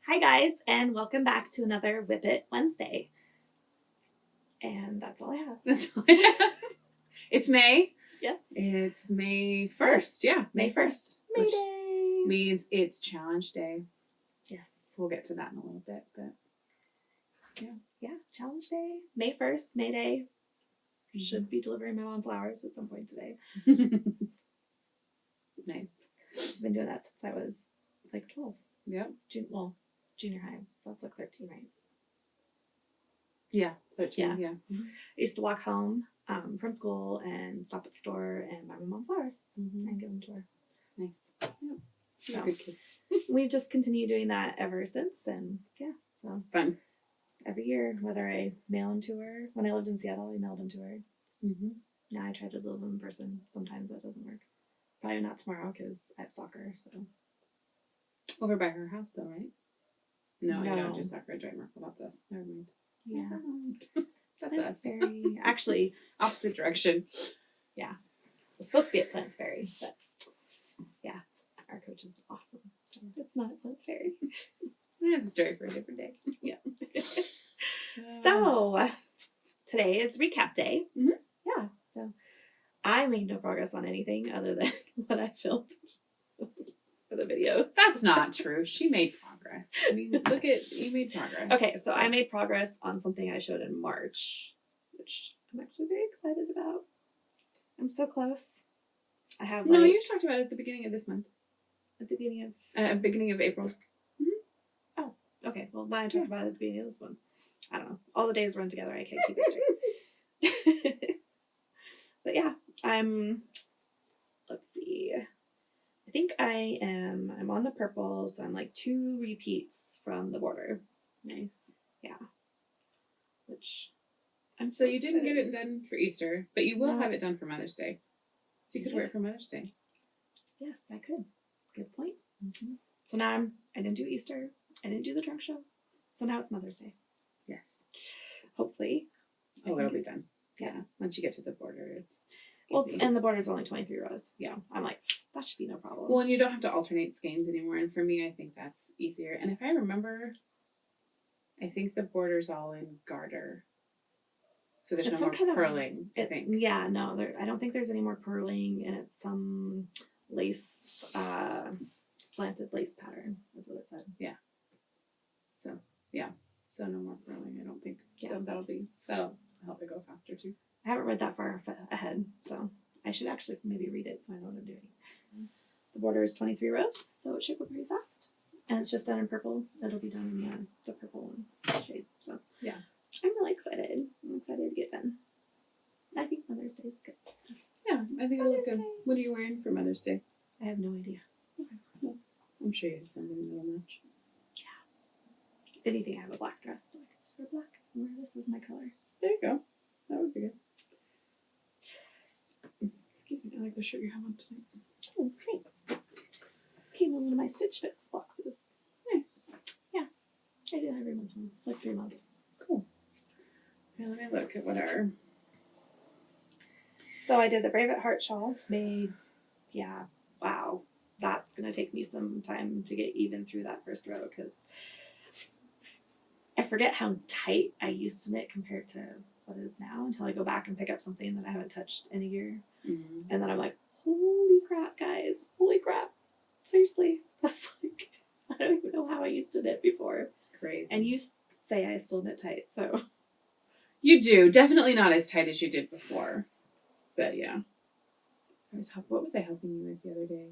Hi guys, and welcome back to another Whip It Wednesday. And that's all I have. That's all I have. It's May. Yes. It's May 1st. Yeah, May 1st. May which Day. means it's Challenge Day. Yes. We'll get to that in a little bit, but Yeah, Challenge Day. May 1st, May Day. Should be delivering my mom flowers at some point today. Nice. I've been doing that since I was like 12. Yep. Junior high. So that's like 13, right? Yeah, 13. Yeah. I used to walk home from school and stop at the store and buy my mom flowers and give them to her. Nice. Yeah. So, Good kid. we've just continued doing that ever since, and yeah, so Fun. every year, whether I mail them to her. When I lived in Seattle, I mailed them to her. Now I try to deliver them in person. Sometimes that doesn't work. Probably not tomorrow because I have soccer. So Over by her house, though, right? No, you No. don't do soccer. Drive Mark about this. Never mind. yeah, Never mind. That's Plants us. Ferry. Actually, Opposite direction. it was supposed to be at Plants Ferry, but yeah, our coach is awesome. So it's not at Plants Ferry. That's a story for a different day. Yeah. So today is recap day. Mhm. Yeah. So I made no progress on anything other than what I filmed for the videos. That's not true. She made progress. I mean, look at you made progress. Okay, so I made progress on something I showed in March, which I'm actually very excited about. I'm so close. I have No, you talked about it at the beginning of this month. at the beginning Beginning of April. of okay, well I talked about it at the beginning of this one. I don't know. All the days run together. I can't keep it straight. But yeah, let's see. I think I'm on the purple, so I'm like 2 repeats from the border. Nice. Yeah. Which I'm So you didn't get it done for Easter, but you will No. have it done for Mother's Day. So you could wear it for Mother's Day. Yes, I could. Good point. So now I didn't do Easter. I didn't do the trunk show. So now it's Mother's Day. Yes. Hopefully. Oh, it'll be done. Yeah. Once you get to the border, it's Well, easy. and the border's only 23 rows. So Yeah. I'm like, that should be no problem. Well, and you don't have to alternate skeins anymore. And for me, I think that's easier. And if I remember, I think the border's all in garter. So there's It's no some more kind of- purling, I think. Yeah, no, I don't think there's any more purling, and it's some lace, slanted lace pattern, is what it said. So, yeah. So no more purling, I don't think. Yeah. So that'll help it go faster, too. I haven't read that far ahead, so I should actually maybe read it so I know what I'm doing. The border is 23 rows, so it should go pretty fast. And it's just done in purple. It'll be done in the purple one shade. So Yeah. I'm really excited. I'm excited to get done. I think Mother's Day is good. So Yeah, I think it'll look Mother's good. Day. What are you wearing for Mother's Day? I have no idea. I'm sure you have something that'll match. If anything, I have a black dress, so I can just wear black. Wear this is my color. There you go. That would be good. Excuse me, I like the shirt you have on tonight. Oh, thanks. Came in one of my Stitch Fix boxes. Nice. Yeah. I do that every once in a while. It's like 3 months. Cool. Okay, let me look at what our... So I did the Brave at Heart shawl. Wow. That's going to take me some time to get even through that first row because I forget how tight I used to knit compared to what it is now until I go back and pick up something that I haven't touched in a year. Mm-hmm. And then I'm like, holy crap, guys. Holy crap. Seriously. That's like, I don't even know how I used to knit before. Crazy. And you say I still knit tight, so. You do. Definitely not as tight as you did before. But yeah. What was I helping you with the other day?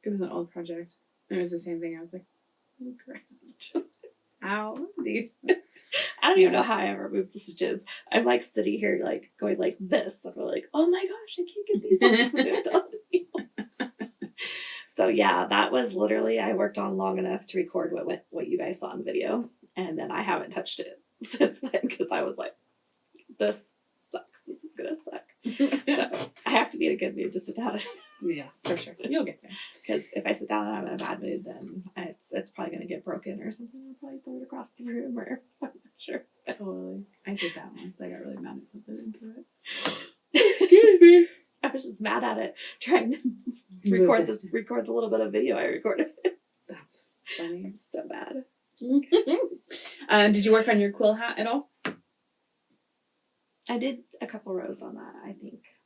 It was an old project. It was the same thing. I was like, oh, crap. Ow. I don't even know how I ever moved the stitches. I'm like sitting here like going like this. I'm like, oh my gosh, I can't get these ones moved on the wheel. So yeah, that was literally, I worked on long enough to record what you guys saw in the video. And then I haven't touched it since then because I was like, this sucks. This is going to suck. So I have to be in a good mood to sit down. Yeah, for sure. You'll get there. Because if I sit down and I'm in a bad mood, then it's probably going to get broken or something. I'll probably throw it across the room or I'm not sure. Totally. I did that once. I got really mad at something and threw it. Excuse me. I was just mad at it, trying to record the little bit of video I recorded. That's Funny. It's so bad. Did you work on your quill hat at all? I did a couple rows on that, I think.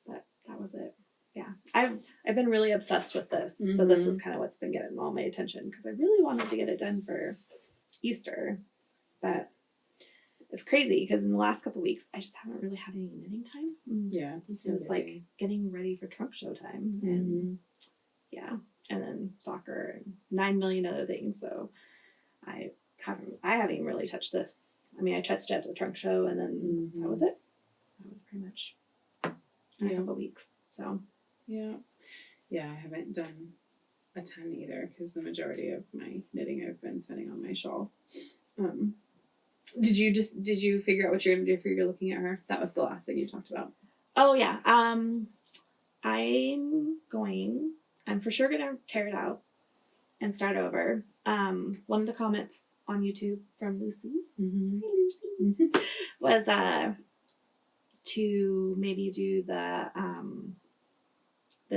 But that was it. Yeah. I've been really obsessed with this. So this is kind of what's been getting all my attention because I really wanted to get it done for Easter. But it's crazy because in the last couple weeks I just haven't really had any knitting time. Yeah. It was like getting ready for trunk show time. And yeah. And then soccer and 9 million other things. So I haven't even really touched this. I mean, I touched it at the trunk show and then that was it. That was pretty much in a couple weeks. So yeah. Yeah, I haven't done a ton either because the majority of my knitting I've been spending on my shawl. Did you figure out what you're gonna do for your looking at her? That was the last thing you talked about. Oh yeah. I'm for sure gonna tear it out and start over. One of the comments on YouTube from Lucy, hi Lucy, was to maybe do the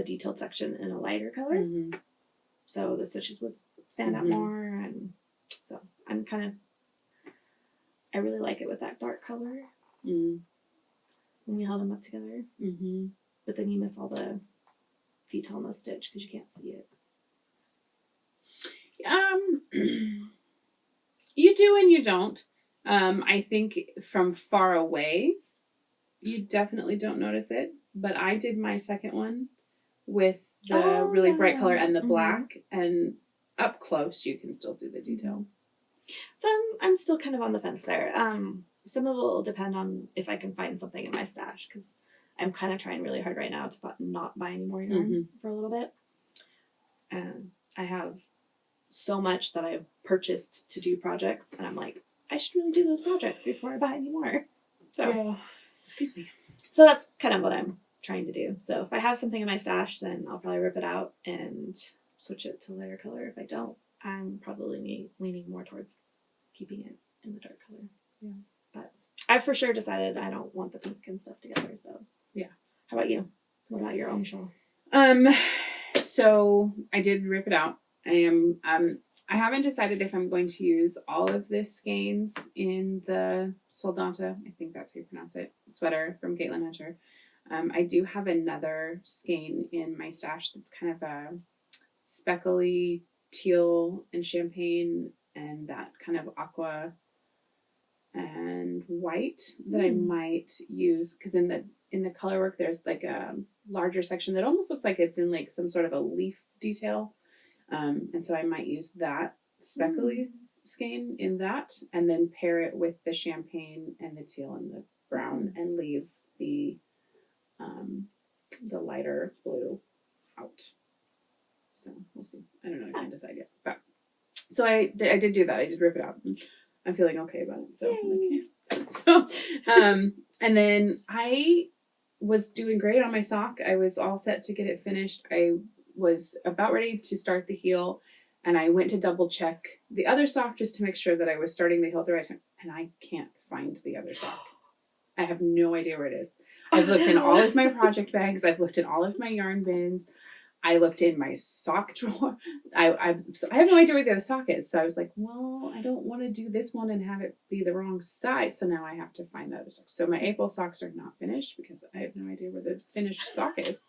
detailed section in a lighter color, so the stitches would stand out more, and so I really like it with that dark color when we held them up together, but then you miss all the detail in the stitch because you can't see it. You do and you don't. I think from far away, you definitely don't notice it. But I did my second one with the really bright color and the black, and up close you can still see the detail. So I'm still kind of on the fence there. Some of it will depend on if I can find something in my stash because I'm kind of trying really hard right now to not buy any more yarn for a little bit. And I have so much that I've purchased to do projects, and I'm like, I should really do those projects before I buy any more. So, excuse me. So that's kind of what I'm trying to do. So if I have something in my stash, then I'll probably rip it out and switch it to lighter color. If I don't, I'm probably leaning more towards keeping it in the dark color. Yeah. But I've for sure decided I don't want the pink and stuff together. So yeah. How about you? What about your own shawl? So I did rip it out. I haven't decided if I'm going to use all of this skeins in the Soldata, I think that's how you pronounce it, sweater from Caitlin Hunter. I do have another skein in my stash that's kind of a speckly teal and champagne and that kind of aqua and white that I might use because in the color work there's like a larger section that almost looks like it's in like some sort of a leaf detail. And so I might use that speckly skein in that and then pair it with the champagne and the teal and the brown and leave the lighter blue out. So we'll see. I don't know. I can't decide yet. But so I did do that. I did rip it out. I'm feeling okay about it. So and then I was doing great on my sock. I was all set to get it finished. I was about ready to start the heel, and I went to double check the other sock just to make sure that I was starting the heel at the right time, and I can't find the other sock. I have no idea where it is. I've looked in all of my project bags. I've looked in all of my yarn bins. I looked in my sock drawer. I have no idea where the other sock is. So I was like, well, I don't want to do this one and have it be the wrong size. So now I have to find the other sock. So my April socks are not finished because I have no idea where the finished sock is.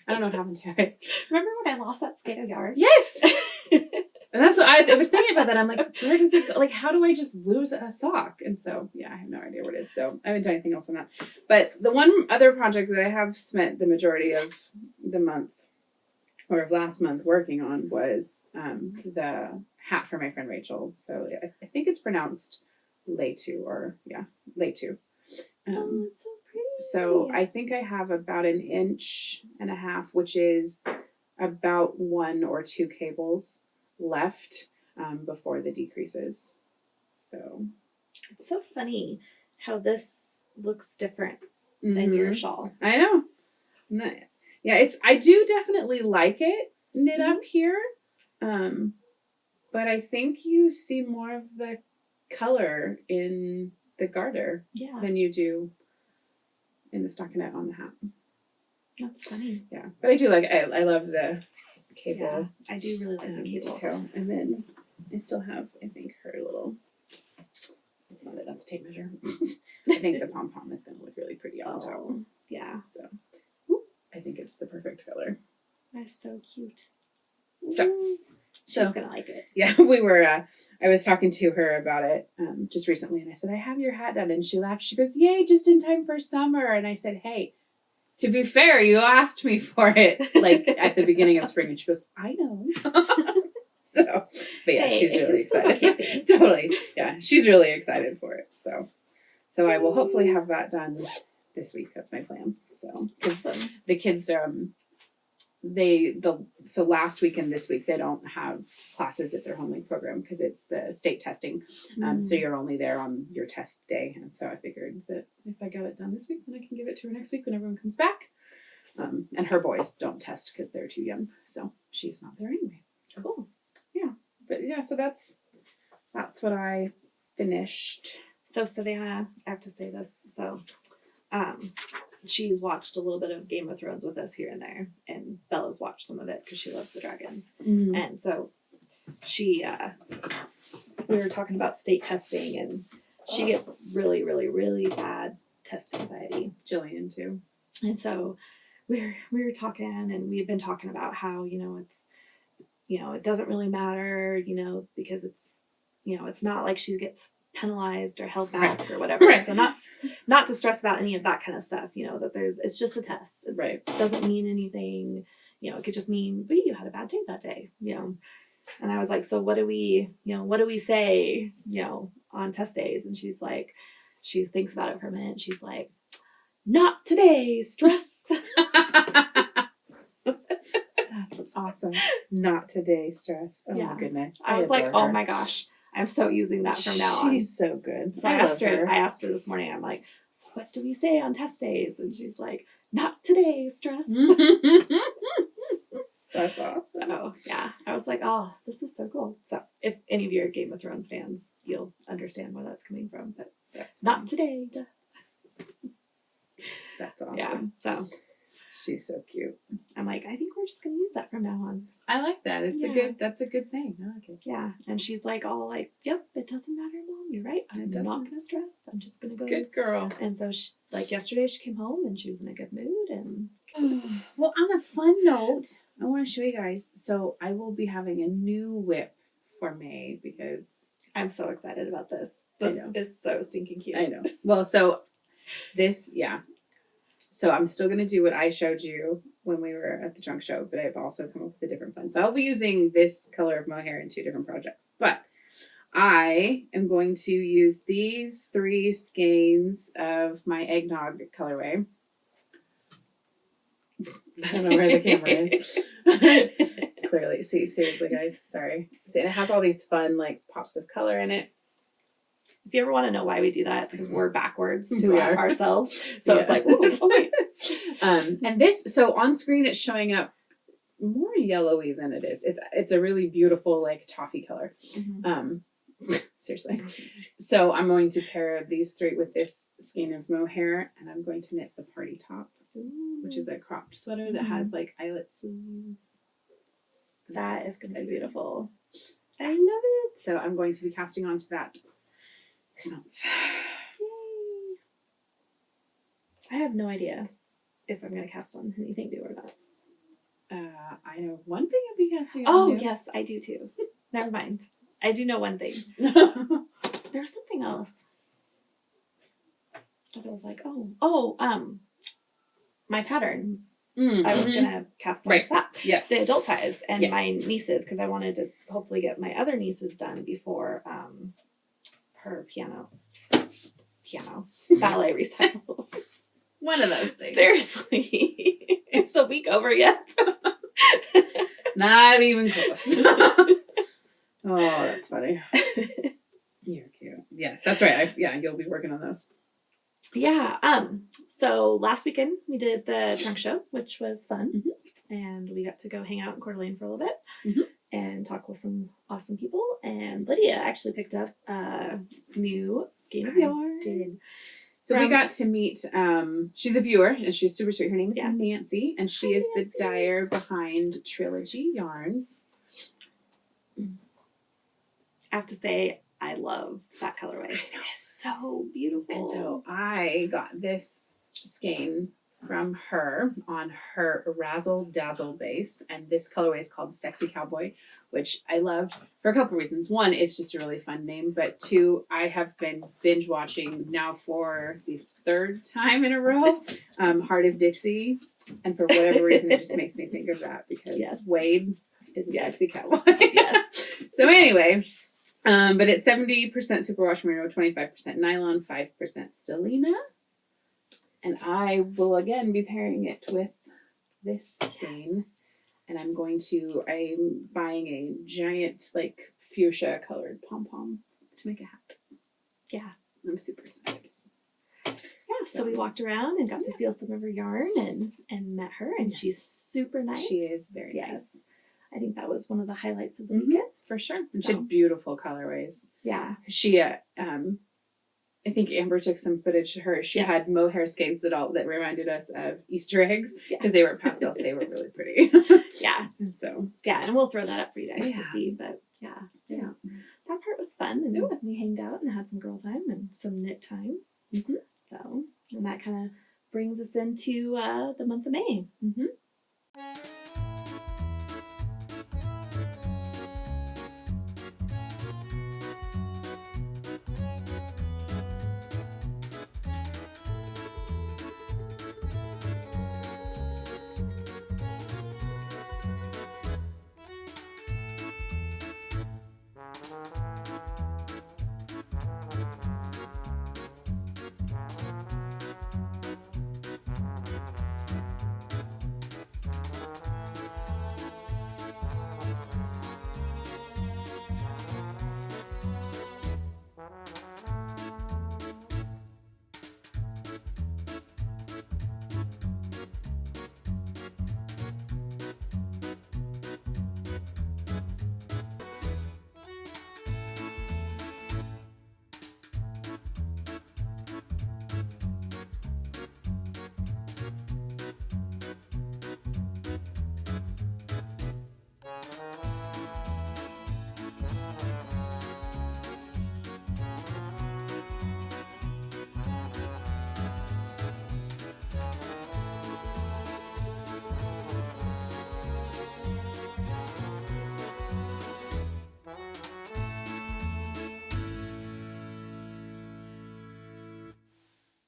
I don't know what happened to it. Remember when I lost that skate of yarn? Yes! And that's what I was thinking about that. I'm like, where does it go? Like, how do I just lose a sock? And so, yeah, I have no idea where it is. So I haven't done anything else on that. But the one other project that I have spent the majority of the month or of last month working on was the hat for my friend Rachel. So I think it's pronounced Leitu Leitu. Oh, it's so pretty. So I think I have about 1.5 inches, which is about 1 or 2 cables left before the decreases. So it's so funny how this looks different than your shawl. I know. Yeah, I do definitely like it knit up here. But I think you see more of the color in the garter than you do in the stockinette on the hat. That's funny. Yeah, but I do like I love cable. I do really like the cable. Detail. And then I still have, I think, her little, that's not it, that's a tape measure. I think the pom-pom is going to look really pretty on top. Yeah. So, I think it's the perfect color. That's so cute. So, She's going to like it. Yeah, we were, I was talking to her about it just recently, and I said, I have your hat done. And she laughed. She goes, yay, just in time for summer. And I said, hey, to be fair, you asked me for it, like, at the beginning of spring. And she goes, I know. So, but yeah, Hey, she's really excited. Totally. Yeah, she's really excited for it. So I will hopefully have that done this week. That's my plan. So, because the kids, so last week and this week, they don't have classes at their home week program because it's the state testing. So you're only there on your test day. And so I figured that if I got it done this week, then I can give it to her next week when everyone comes back. And her boys don't test because they're too young. So she's not there anyway. So, cool. Yeah. But yeah, so that's what I finished. So Savannah, I have to say this. So, she's watched a little bit of Game of Thrones with us here and there, and Bella's watched some of it because she loves the dragons. And so she, we were talking about state testing, and she gets really, really, really bad test anxiety. Jillian too. And so we were talking, and we had been talking about how, it's, it doesn't really matter, because it's, it's not like she gets penalized or held back or whatever. Right. So not to stress about any of that kind of stuff, that it's just a test. It doesn't mean anything, it could just mean, but you had a bad day that day, And I was like, so what do we say, on test days? And she's like, she thinks about it for a minute. And she's like, not today, stress. That's awesome. Not today, stress. Oh my goodness. I was like, oh my gosh. I'm so using that from now on. She's so good. So I asked her this morning, I'm like, so what do we say on test days? And she's like, not today, stress. That's awesome. So yeah, I was like, oh, this is so cool. So if any of you are Game of Thrones fans, you'll understand where that's coming from, but that's not today. That's awesome. Yeah, so she's so cute. I'm like, I think we're just gonna use that from now on. I like that. That's a good saying. I like it. Yeah. And she's like, all like, yep, it doesn't matter, Mom. You're right. I'm not gonna stress. I'm just gonna go. Good girl. And so she, like yesterday, she came home and she was in a good mood. And well, on a fun note, I want to show you guys. So I will be having a new whip for May because I'm so excited about this. This is so stinking cute. I know. Well, so this, yeah. So I'm still going to do what I showed you when we were at the trunk show, but I've also come up with a different plan. So I'll be using this color of mohair in 2 different projects. But I am going to use these 3 skeins of my eggnog colorway. I don't know where the camera is. Clearly. See, seriously, guys. Sorry. See, and it has all these fun, like, pops of color in it. If you ever want to know why we do that, it's because we're backwards to ourselves. So it's like, ooh, okay. And this, so on screen, it's showing up more yellowy than it is. It's a really beautiful, like, toffee color. Seriously. So I'm going to pair these 3 with this skein of mohair, and I'm going to knit the party top, which is a cropped sweater that has, like, eyelet sleeves. That is going to be beautiful. I love it. So I'm going to be casting onto that this month. Yay. I have no idea if I'm going to cast on anything new or not. I know one thing I'll be casting on. Oh, yes, I do too. Never mind. I do know one thing. There's something else. That I was like, my pattern. I was going to cast on that. Yes. The adult size and my nieces, because I wanted to hopefully get my other nieces done before her ballet recital. One of those things. Seriously. It's the week over yet. Not even close. Oh, that's funny. You're cute. Yes, that's right. You'll be working on those. Yeah. So last weekend we did the trunk show, which was fun. And we got to go hang out in Coeur d'Alene for a little bit and talk with some awesome people. And Lydia actually picked up a new skein of yarn. Did. So we got to meet, she's a viewer, and she's super sweet. Her name is Yeah. Nancy, and she is Nancy. the dyer behind Trilogy Yarns. I have to say, I love that colorway. It is so beautiful. And so I got this skein from her on her Razzle Dazzle base, and this colorway is called Sexy Cowboy, which I loved for a couple reasons. One, it's just a really fun name, but two, I have been binge watching now for the third time in a row, Heart of Dixie, and for whatever reason it just makes me think of that because Wade is a sexy cowboy. Yes. So anyway, but it's 70% superwash merino, 25% nylon, 5% stellina. And I will again be pairing it with this skein. And I'm buying a giant, like, fuchsia colored pom-pom to make a hat. Yeah. I'm super excited. Yeah, so we walked around and got to feel some of her yarn and met her, and she's super nice. She is very nice. I think that was one of the highlights of the weekend. For sure. And she had beautiful colorways. Yeah. She, I think Amber took some footage of her. She had mohair skeins that reminded us of Easter eggs because they were pastels. They were really pretty. Yeah. So. Yeah, and we'll throw that up for you guys to see. But that part was fun. And we hanged out and had some girl time and some knit time. Mm-hmm. So, and that kind of brings us into the month of May. Mm-hmm.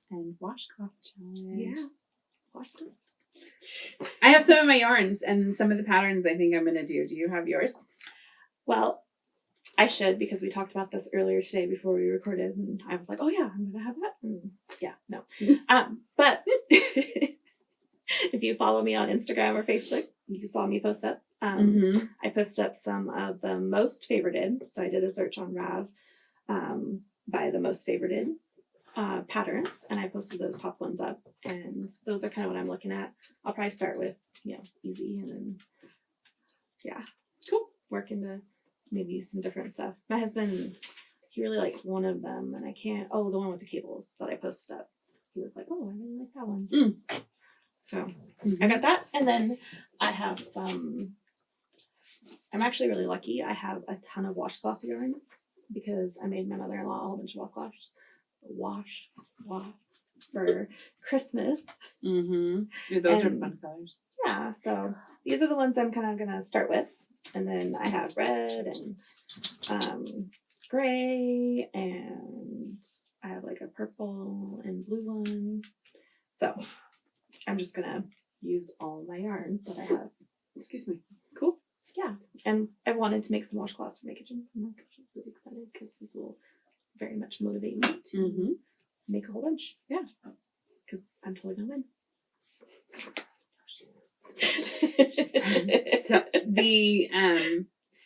And washcloth challenge. Yeah. Washcloth. I have some of my yarns and some of the patterns I think I'm going to do. Do you have yours? Well, I should because we talked about this earlier today before we recorded, and I was like, "Oh yeah, I'm going to have that." And no. But if you follow me on Instagram or Facebook, you saw me post up. I posted up some of the most favorited. So I did a search on Rav by the most favorited patterns, and I posted those top ones up, and those are kind of what I'm looking at. I'll probably start with easy, and then cool, work into maybe some different stuff. My husband, he really liked one of them, and I can't. Oh, the one with the cables that I posted up. He was like, "Oh, I really like that one." So I got that, and then I have some. I'm actually really lucky. I have a ton of washcloth yarn because I made my mother-in-law a whole bunch of washcloths for Christmas. Those are fun colors. Yeah, so these are the ones I'm kind of gonna start with, and then I have red and gray, and I have like a purple and blue one. So I'm just gonna use all my yarn that I have. Excuse me. Cool. Yeah, and I wanted to make some washcloths for my kitchen, so I'm really excited because this will very much motivate me to make a whole bunch. Yeah, because I'm totally gonna win. So the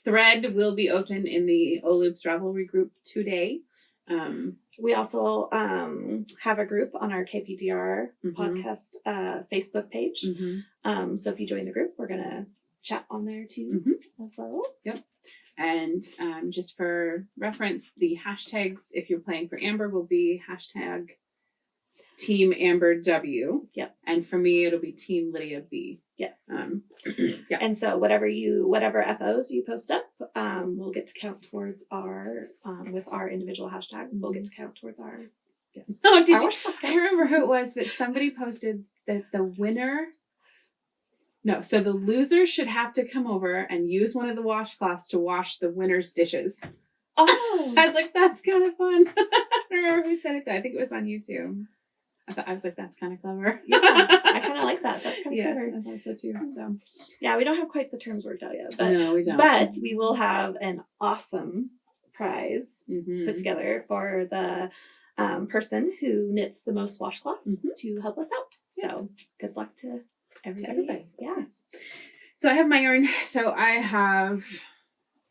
thread will be open in the Oloops Ravelry group today. We also have a group on our KPDR podcast Facebook page. So if you join the group, we're gonna chat on there too as well. Yep. And just for reference, the hashtags, if you're playing for Amber, will be hashtag Team Amber W. Yep. And for me, it'll be Team Lydia B. Yes. Yeah. And so whatever FOs you post up, we'll get to count towards our, with our individual hashtag, we'll get to count towards our. Yeah. Oh, did our you? washcloth I count. don't remember who it was, but somebody posted that the winner. No, so the loser should have to come over and use one of the washcloths to wash the winner's dishes. Oh. I was like, that's kind of fun. I don't remember who said it though. I think it was on YouTube. I was like, that's kind of clever. Yeah, I kind of like that. That's kind of clever. I thought so too. So yeah, we don't have quite the terms worked out yet, but no, we don't. But we will have an awesome prize put together for the person who knits the most washcloths to help us out. Yes. So good luck to everybody. Yeah. Yes. So I have my yarn. So I have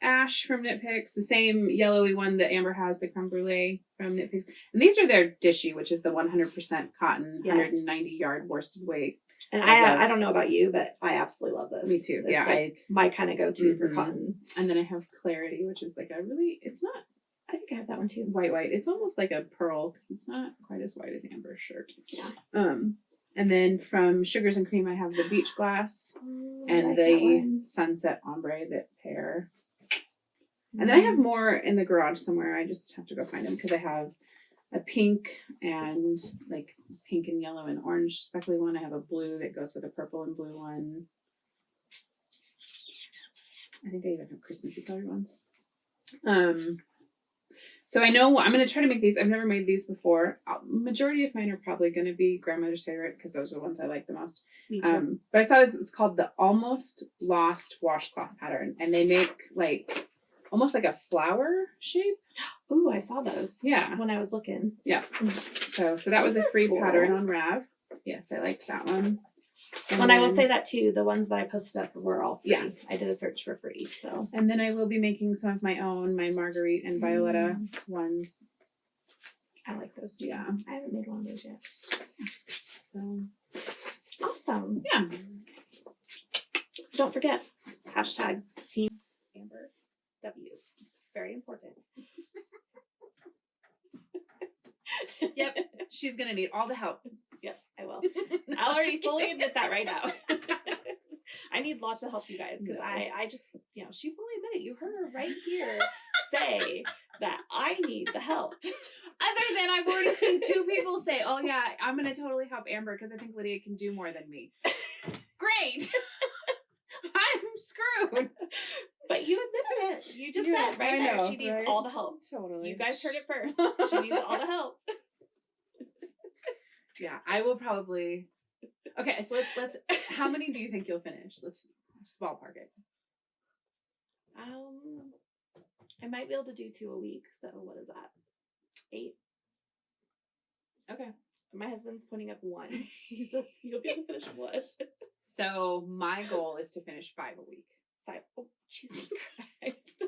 Ash from Knit Picks, the same yellowy one that Amber has, the creme brulee from Knit Picks. And these are their dishy, which is the 100% cotton, 190 yard worsted weight. And I don't know about you, but I absolutely love this. Me too. It's like my kind of go-to for cotton. And then I have Clarity, which is like it's not, I think I have that one too. White. It's almost like a pearl because it's not quite as white as Amber's shirt. Yeah. And then from Sugars and Cream, I have the Beach Glass and the Sunset Ombre that pair. And then I have more in the garage somewhere. I just have to go find them because I have a pink and like pink and yellow and orange speckly one. I have a blue that goes with a purple and blue one. I think I even have Christmassy colored ones. So I know I'm going to try to make these. I've never made these before. Majority of mine are probably going to be grandmother's favorite because those are the ones I like the most. Me too. But I saw it's called the Almost Lost Washcloth Pattern. And they make like almost like a flower shape. Ooh, I saw those. Yeah. When I was looking. Yeah. So that was a free pattern on Rav. Yes, I liked that one. And I will say that too, the ones that I posted up were all free. Yeah. I did a search for free. So. And then I will be making some of my own, my Marguerite and Violetta ones. I like those too. Yeah. I haven't made one of those yet. So awesome. yeah. So don't forget, hashtag Team Amber W. Very important. Yep. She's going to need all the help. Yep, I will. I'll already fully admit that right now. I need lots of help, you guys, because I just, she fully admitted. You heard her right here say that I need the help. Other than I've already seen 2 people say, oh yeah, I'm going to totally help Amber because I think Lydia can do more than me. Great. I'm screwed. But you admitted it. You just said right there. She needs all the help. Totally. You guys heard it first. She needs all the help. Yeah, I will probably. Okay, so let's. How many do you think you'll finish? Let's just ballpark it. I might be able to do 2 a week. So what is that? 8. Okay. My husband's putting up 1. He says you'll be able to finish 1. So my goal is to finish 5 a week. 5. Oh, Jesus Christ.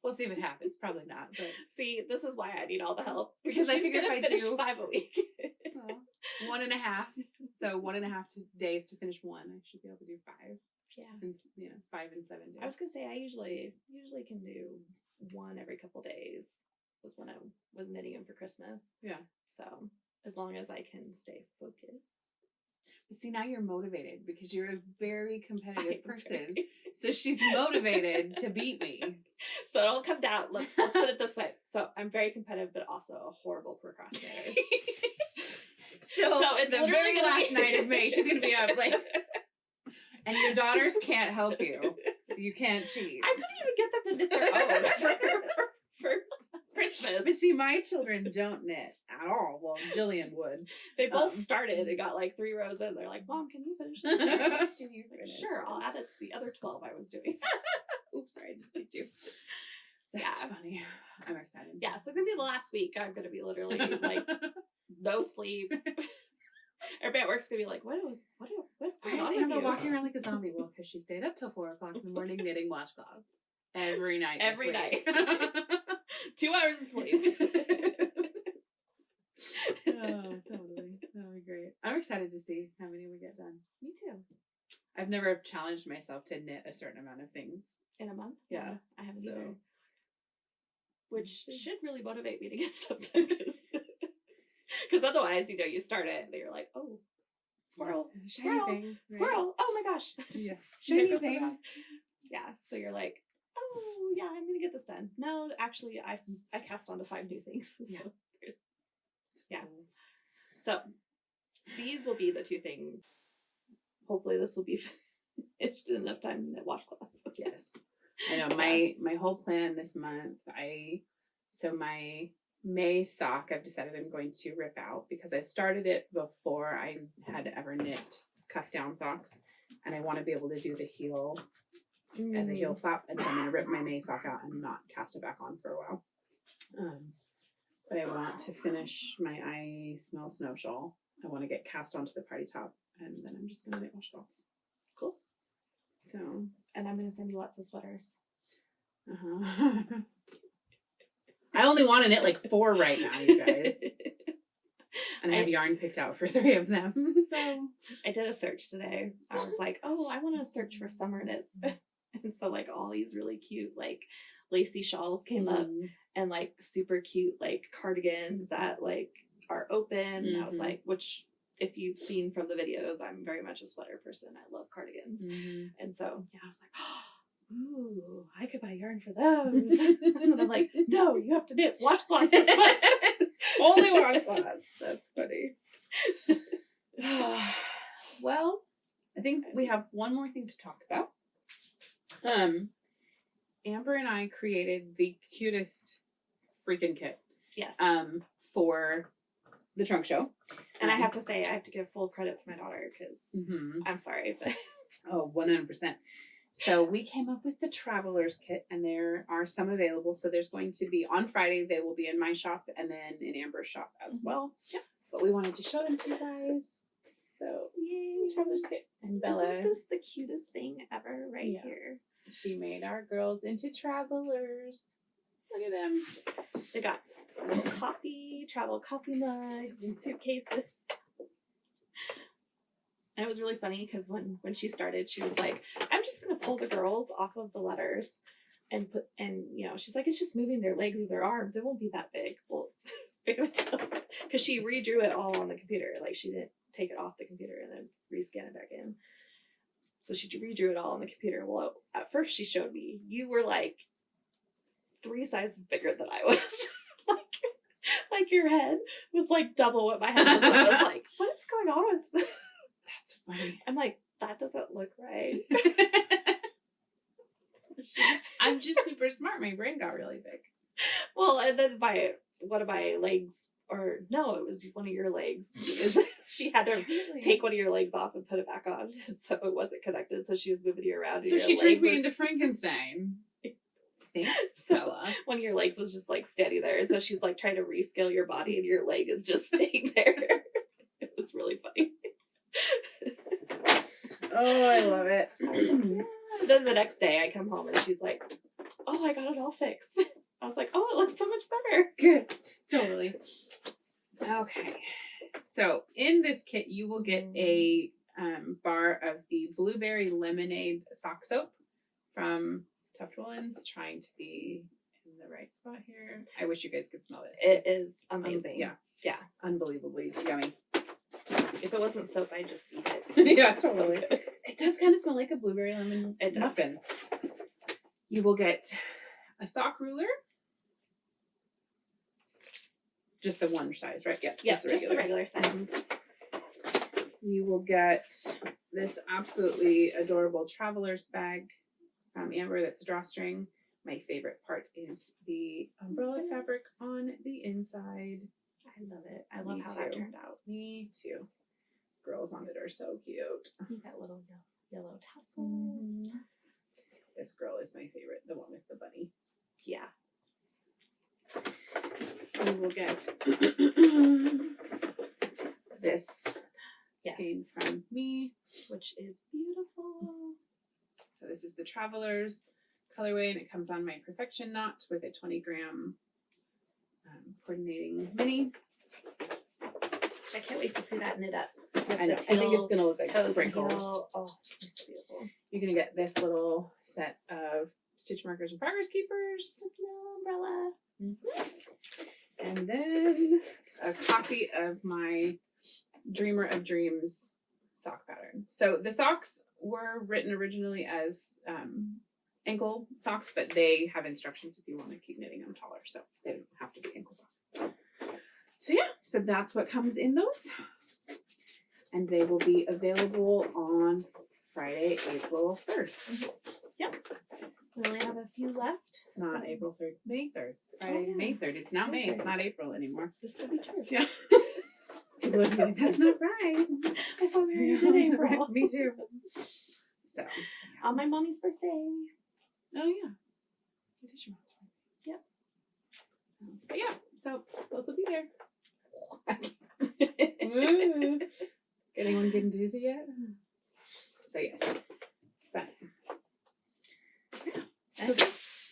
We'll see if it happens. Probably not. But see, this is why I need all the help. Because I figure if I finish do 5 a week. 1.5. So 1.5 days to finish 1. I should be able to do 5. Yeah. And 5 and 7 days. I was gonna say I usually can do 1 every couple days. Was when I was knitting them for Christmas. Yeah. So as long as I can stay focused. But see, now you're motivated because you're a very competitive person. So she's motivated to beat me. So it'll come down. Let's put it this way. So I'm very competitive, but also a horrible procrastinator. so it's the very last night of May, she's gonna be up like, and your daughters can't help you. You can't cheat. I couldn't even get them to knit their own for Christmas. But see, my children don't knit at all. Well, Jillian would. They both started and got like 3 rows in. They're like, Mom, can you finish this? Can you finish sure, I'll add it to the other 12 I was doing. Oops, sorry, I just skipped you. That's funny. I'm excited. Yeah, so it's going to be the last week. I'm going to be literally like, no sleep. Everybody at work's going to be like, what's going on with you? Walking around like a zombie? Well, because she stayed up till 4 o'clock in the morning knitting washcloths. Every night. Every night. 2 hours of sleep. Oh, totally. That'll be great. I'm excited to see how many we get done. Me too. I've never challenged myself to knit a certain amount of things. In a month? Yeah. I haven't either. Which should really motivate me to get stuff done because Because otherwise, you start it and you're like, oh, squirrel, Shiny squirrel, thing, right? squirrel. Oh my gosh. Yeah. Here Shiny goes the thing. rock. Yeah. So you're like, oh yeah, I'm gonna get this done. No, actually, I cast on to 5 new things. So Yeah. Yeah. So these will be the 2 things. Hopefully, this will be finished in enough time in wash class. Yes. I know my whole plan this month, my May sock, I've decided I'm going to rip out because I started it before I had ever knit cuff down socks, and I want to be able to do the heel as a heel flap, and so I'm going to rip my May sock out and not cast it back on for a while. But I want to finish my I Smell Snow shawl. I want to get cast onto the party top, and then I'm just going to knit washcloths. Cool. So, and I'm going to send you lots of sweaters. I only want to knit like 4 right now, you guys. And I have yarn picked out for 3 of them. So I did a search today. I was like, oh, I want to search for summer knits. And so like all these really cute like lacy shawls came up, and like super cute like cardigans that like are open. I was like, which if you've seen from the videos, I'm very much a sweater person. I love cardigans. And so yeah, I was like, ooh, I could buy yarn for those. And I'm like, no, you have to knit washcloths this month. Only washcloths. That's funny. Well, I think we have one more thing to talk about. Amber and I created the cutest freaking kit. Yes. For the trunk show. And I have to say, I have to give full credit to my daughter because I'm sorry, but 100%. So we came up with the Traveler's Kit, and there are some available. So there's going to be on Friday, they will be in my shop and then in Amber's shop as well. Yep. But we wanted to show them to you guys. So yay, Traveler's Kit. And Bella. Isn't this the cutest thing ever here? She made our girls into travelers. Look at them. They got little travel coffee mugs and suitcases. And it was really funny because when she started, she was like, I'm just going to pull the girls off of the letters and she's like, it's just moving their legs or their arms. It won't be that big. Well, big of a deal. Because she redrew it all on the computer. Like she didn't take it off the computer and then rescan it back in. So she redrew it all on the computer. Well, at first she showed me, you were like 3 sizes bigger than I was. like your head was like double what my head was. And I was like, what is going on with this? That's funny. I'm like, that doesn't look right. I'm just super smart. My brain got really big. Well, and then one of my legs, or no, it was one of your legs. She had to take one of your legs off and put it back on. And so it wasn't connected. So she was moving you around. So she turned me into Frankenstein. Thanks, so one of your legs was just like standing there. And so she's like trying to rescale your body and your leg is just staying there. It was really funny. Oh, I love it. I was like, yeah. Then the next day I come home and she's like, oh, I got it all fixed. I was like, oh, it looks so much better. Good. Totally. Okay. So in this kit, you will get a bar of the Blueberry Lemonade sock soap from Tuft Woolens. Trying to be in the right spot here. I wish you guys could smell this. It is amazing. Yeah. Unbelievably yummy. If it wasn't soap, I'd just eat it. Yeah, totally. So it does kind of smell like a blueberry lemon muffin. You will get a sock ruler. Just the one size, right? Yeah, just the regular size. Mm-hmm. You will get this absolutely adorable traveler's bag from Amber that's a drawstring. My favorite part is the umbrella fabric on the inside. I love it. I love how that turned out. Me too. Girls on it are so cute. You got little yellow tassels. Mm-hmm. This girl is my favorite, the one with the bunny. Yeah. We will get this skein from me, which is beautiful. So this is the Traveler's colorway, and it comes on my Perfection knot with a 20-gram coordinating mini. I can't wait to see that knit up. I know. I think it's going to look like sprinkles. Oh, it's beautiful. You're going to get this little set of stitch markers and progress keepers. With a little umbrella. Mm-hmm. And And then a copy of my Dreamer of Dreams sock pattern. So the socks were written originally as ankle socks, but they have instructions if you want to keep knitting them taller. So they don't have to be ankle socks. So yeah, so that's what comes in those. And they will be available on Friday, April 3rd. Yep. We only have a few left. Not so April 3rd, May 3rd. Friday, yeah. May 3rd. It's now May. It's not April anymore. This will be true. Yeah. People would be like, that's not right. I thought we already did April. Me too. So. On my mommy's birthday. Oh, yeah. It is your mom's birthday. Yep. But yeah, so those will be there. Ooh. Anyone getting dizzy yet? So yes. But So I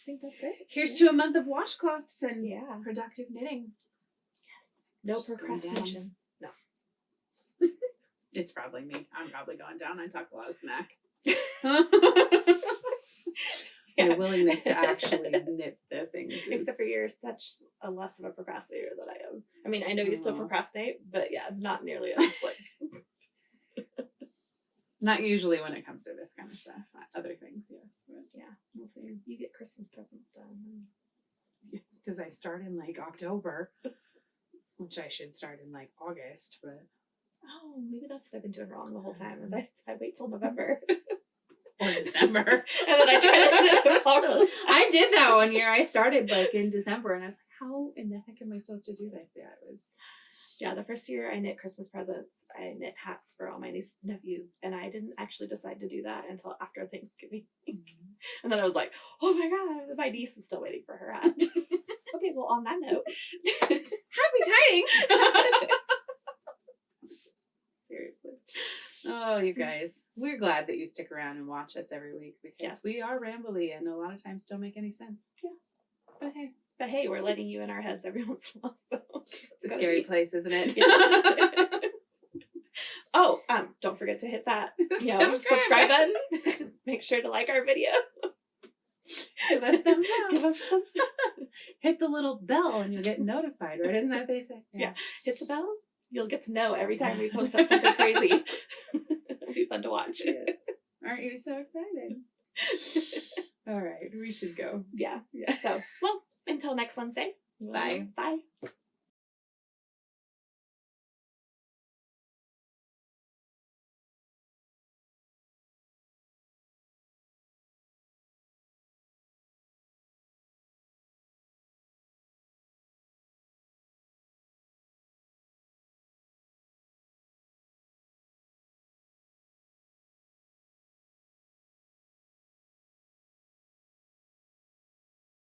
think that's it. here's to a month of washcloths and Yeah. productive knitting. Yes. No Just going procrastination. No. It's probably me. I'm probably going down. I talk a lot of smack. Yeah. My willingness to actually knit the things. Except for you're such a less of a procrastinator than I am. I mean, I know you still procrastinate, but yeah, not nearly as like. Not usually when it comes to this kind of stuff. Other things, yes. But Yeah, we'll see. You get Christmas presents done. because I start in like October, which I should start in like August, but. Oh, maybe that's what I've been doing wrong the whole time. Is I wait till November. Or December. And then I try to finish it properly. I did that one year. I started like in December and I was like, how in the heck am I supposed to do this? Yeah, it was. Yeah, the first year I knit Christmas presents, I knit hats for all my nieces and nephews, and I didn't actually decide to do that until after Thanksgiving. And then I was like, oh my God, my niece is still waiting for her hat. Okay, well, on that note. Happy tidings! Seriously. Oh, you guys. We're glad that you stick around and watch us every week because Yes. we are rambly and a lot of times don't make any sense. Yeah. But hey. But hey, we're letting you in our heads every once in a while, so It's a scary place, isn't it? Yeah. Oh, don't forget to hit that subscribe button. Make sure to like our video. Give us thumbs up. Give us thumbs up. Hit the little bell and you'll get notified, right? Isn't that what they say? Yeah. Hit the bell. You'll get to know every time we post up something crazy. It'll be fun to watch. Yes. Aren't you so excited? All right, we should go. Yeah. Yeah. So, well, until next Wednesday. Bye. Bye.